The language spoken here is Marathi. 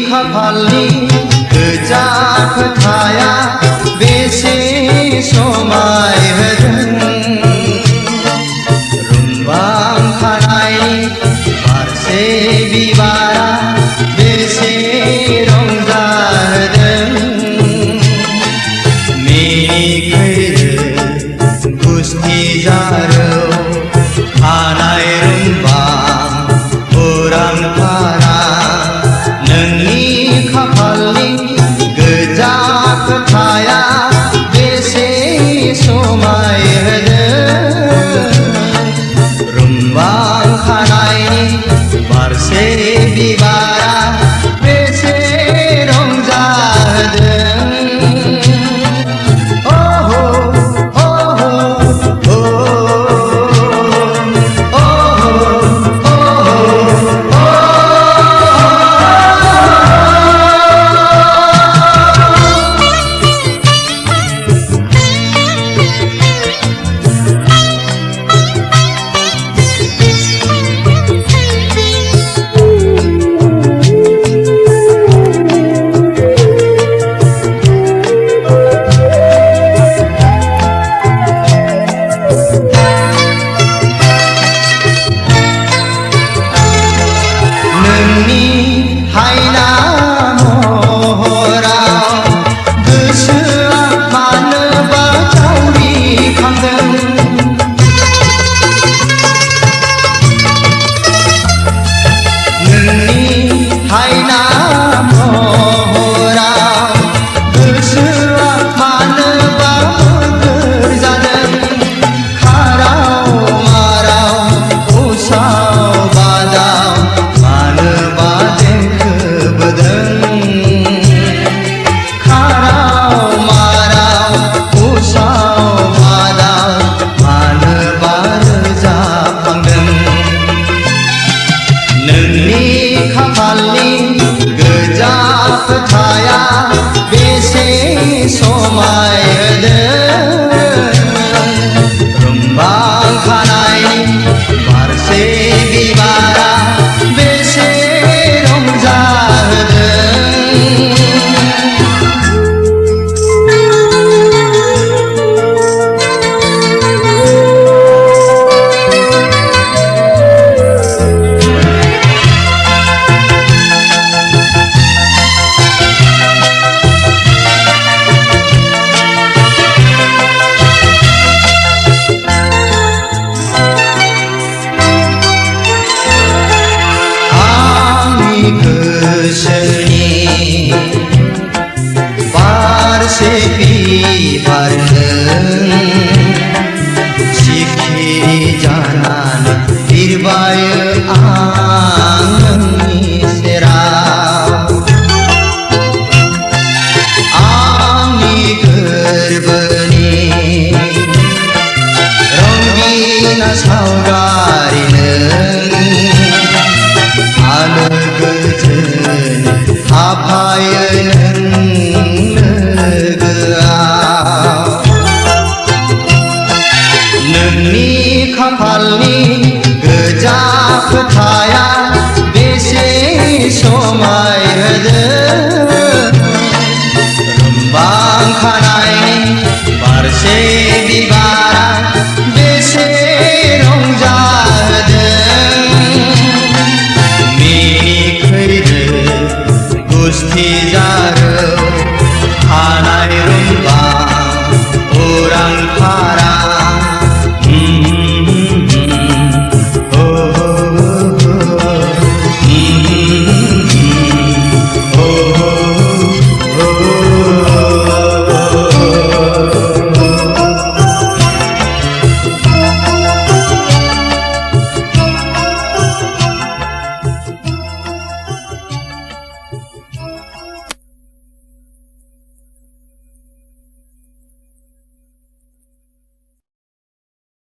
खाफालनि गोजा खोथाया बेसे समायहोदों रुंबां खानायनि बारसे बिबारा बेसे रंजाहोदों मिनिखैरो गुस्थि जारौ खानाय रुंबां उरां फारा नोंनि खाफालनि गोजा खोथाया बेसे समायहोदों रुंबां खानायनि बारसे बिबारा बेसे रंजाहोदों हायना महराव गोसोआ मानोबा जावरिखांदों नोंनि हायना महराव गोसोआ मानोबा बोगोर जादों खाराव माराव उसाव बादाव मानोबा खाफालनि गोजा खोथाया बेसे समायहोदों रुंबां खानायनि बारसे बिबारा बेसे रंजाहोदों गोसोनि बारसे बिबारजों सिखिरि जानानै बिरबाय आं नोंनि सेराव आंनि गोरबोनि रंगिना सावगारि आलो गोजोन हाफायो नों लोगोआव नोंनि खाफालनि गोजा खोथाया बेसे समायहोदों रुंबां खानायनि बारसे